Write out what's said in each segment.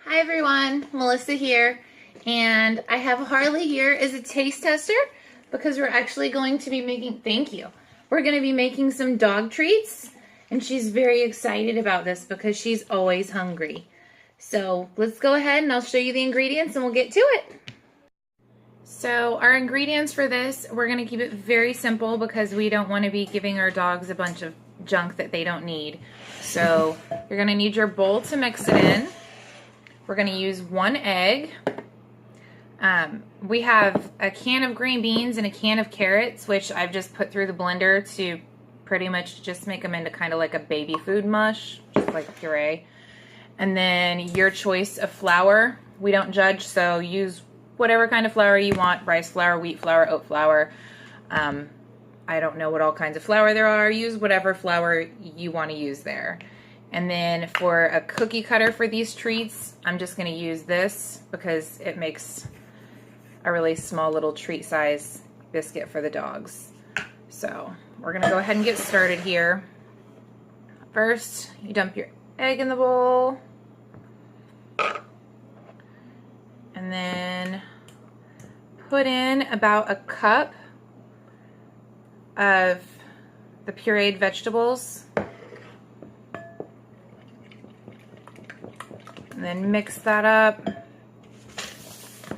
Hi everyone, Melissa here, and I have Harley here as a taste tester because we're actually going to be making, thank you, we're going to be making some dog treats, and she's very excited about this because she's always hungry. So let's go ahead and I'll show you the ingredients and we'll get to it. So our ingredients for this, we're going to keep it very simple because we don't want to be giving our dogs a bunch of junk that they don't need. So you're going to need your bowl to mix it in. We're going to use 1 egg. We have a can of green beans and a can of carrots, which I've just put through the blender to pretty much just make them into kind of like a baby food mush, just like a puree. And then your choice of flour. We don't judge, so use whatever kind of flour you want, rice flour, wheat flour, oat flour. I don't know what all kinds of flour there are. Use whatever flour you want to use there. And then for a cookie cutter for these treats, I'm just going to use this because it makes a really small little treat size biscuit for the dogs. So we're going to go ahead and get started here. First, you dump your egg in the bowl. And then put in about a cup of the pureed vegetables. And then mix that up.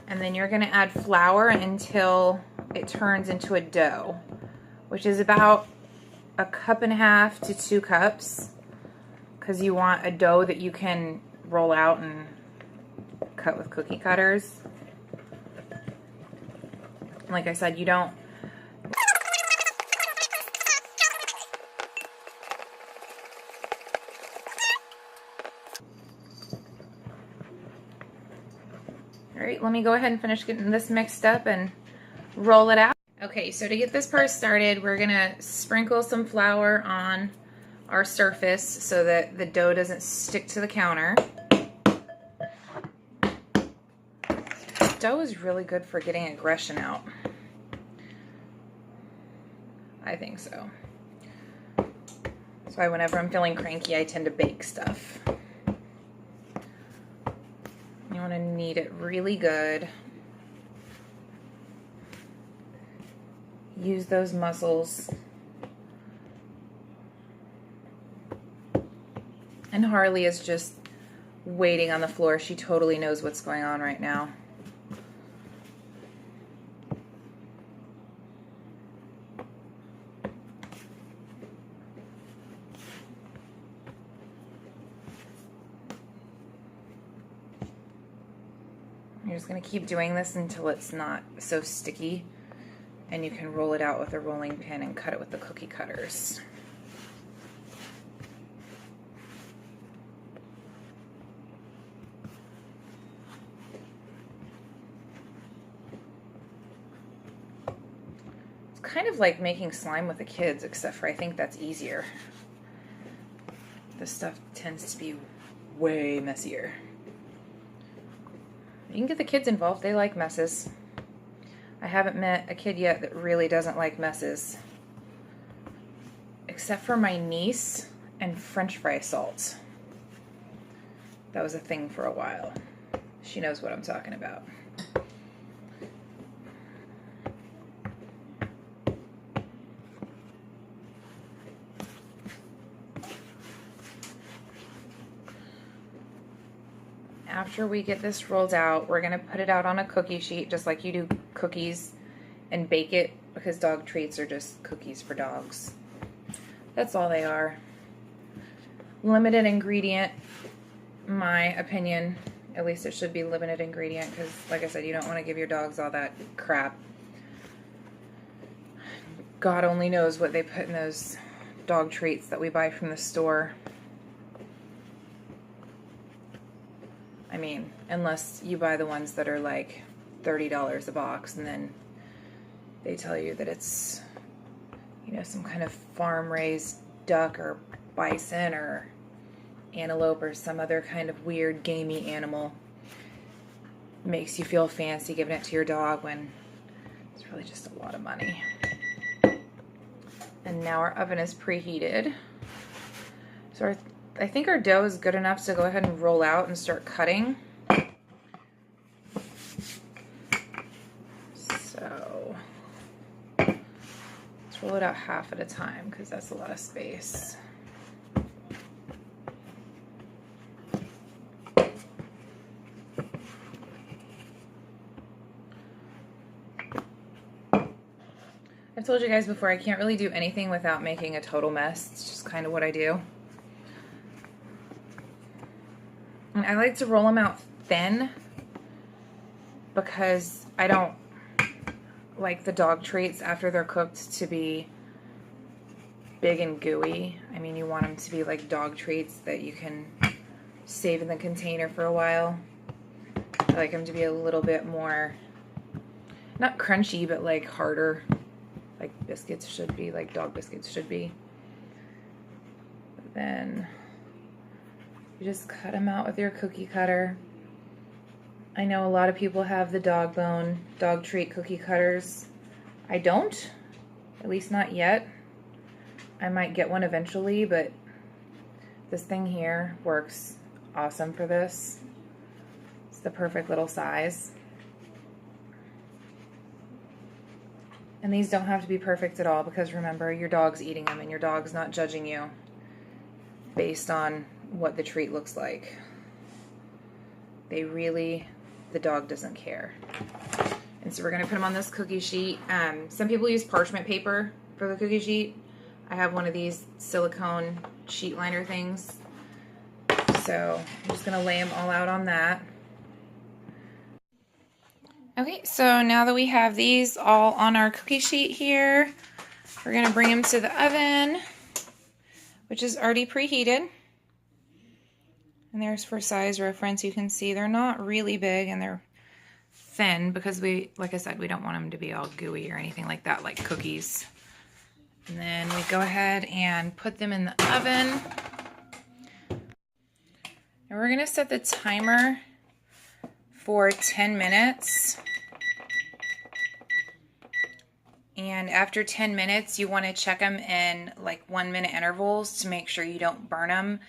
And then you're going to add flour until it turns into a dough, which is about 1.5 to 2 cups, because you want a dough that you can roll out and cut with cookie cutters. And like I said, you don't All right, let me go ahead and finish getting this mixed up and roll it out. Okay, so to get this part started, we're gonna sprinkle some flour on our surface so that the dough doesn't stick to the counter. Dough is really good for getting aggression out. I think so. That's why whenever I'm feeling cranky, I tend to bake stuff. You want to knead it really good. Use those muscles. And Harley is just waiting on the floor. She totally knows what's going on right now. You're just going to keep doing this until it's not so sticky, and you can roll it out with a rolling pin and cut it with the cookie cutters. It's kind of like making slime with the kids, except for I think that's easier. This stuff tends to be way messier. You can get the kids involved. They like messes. I haven't met a kid yet that really doesn't like messes. Except for my niece and French fry salt. That was a thing for a while. She knows what I'm talking about. After we get this rolled out, we're going to put it out on a cookie sheet, just like you do cookies, and bake it, because dog treats are just cookies for dogs. That's all they are. Limited ingredient, my opinion. At least it should be limited ingredient, because like I said, you don't want to give your dogs all that crap. God only knows what they put in those dog treats that we buy from the store. I mean, unless you buy the ones that are like $30 a box, and then they tell you that it's, you know, some kind of farm-raised duck or bison or antelope or some other kind of weird gamey animal. Makes you feel fancy giving it to your dog when it's really just a lot of money. And now our oven is preheated. So I think our dough is good enough to go ahead and roll out and start cutting. Pull it out half at a time because that's a lot of space. I've told you guys before, I can't really do anything without making a total mess. It's just kind of what I do. And I like to roll them out thin because I don't like the dog treats after they're cooked to be big and gooey. I mean, you want them to be like dog treats that you can save in the container for a while. I like them to be a little bit more, not crunchy, but like harder, like biscuits should be, like dog biscuits should be. But then you just cut them out with your cookie cutter. I know a lot of people have the dog bone, dog treat cookie cutters. I don't, at least not yet. I might get one eventually, but this thing here works awesome for this. It's the perfect little size. And these don't have to be perfect at all because remember, your dog's eating them and your dog's not judging you based on what the treat looks like. The dog doesn't care. And so we're gonna put them on this cookie sheet. Some people use parchment paper for the cookie sheet. I have one of these silicone sheet liner things. So I'm just gonna lay them all out on that. Okay, so now that we have these all on our cookie sheet here, we're gonna bring them to the oven, which is already preheated. And there's for size reference, you can see they're not really big and they're thin because like I said, we don't want them to be all gooey or anything like that, like cookies. And then we go ahead and put them in the oven. And we're gonna set the timer for 10 minutes. And after 10 minutes, you wanna check them in like 1-minute intervals to make sure you don't burn them,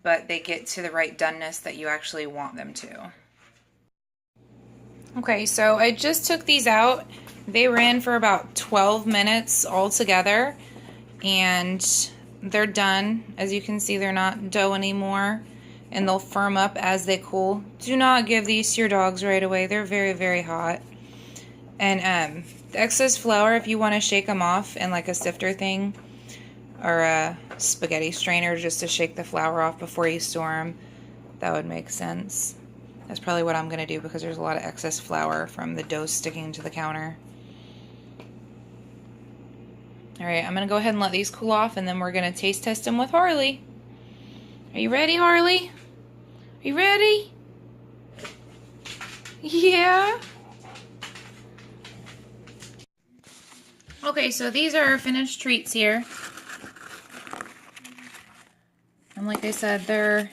but they get to the right doneness that you actually want them to. Okay, so I just took these out. They ran for about 12 minutes altogether, and they're done. As you can see, they're not dough anymore, and they'll firm up as they cool. Do not give these to your dogs right away. They're very, very hot. And the excess flour, if you want to shake them off in like a sifter thing, or a spaghetti strainer just to shake the flour off before you store them, that would make sense. That's probably what I'm going to do because there's a lot of excess flour from the dough sticking to the counter. Alright, I'm going to go ahead and let these cool off and then we're going to taste test them with Harley. Are you ready, Harley? Are you ready? Yeah? Okay, so these are our finished treats here. And like I said, they're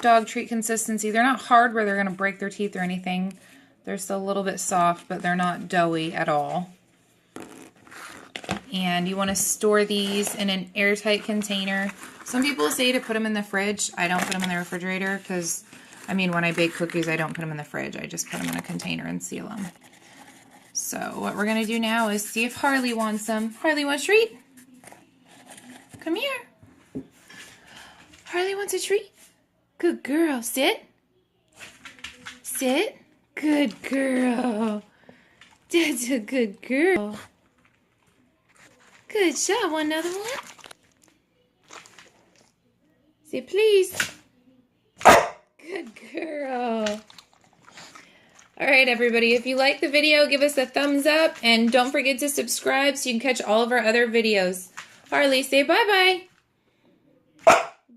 dog treat consistency. They're not hard where they're going to break their teeth or anything. They're still a little bit soft, but they're not doughy at all. And you want to store these in an airtight container. Some people say to put them in the fridge. I don't put them in the refrigerator because, I mean, when I bake cookies, I don't put them in the fridge. I just put them in a container and seal them. So what we're going to do now is see if Harley wants some. Harley wants a treat? Come here. Harley wants a treat? Good girl. Sit. Sit. Good girl. That's a good girl. Good job. Want another one? Say please. Good girl. Alright everybody, if you like the video, give us a thumbs up and don't forget to subscribe so you can catch all of our other videos. Harley, say bye-bye.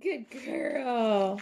Good girl.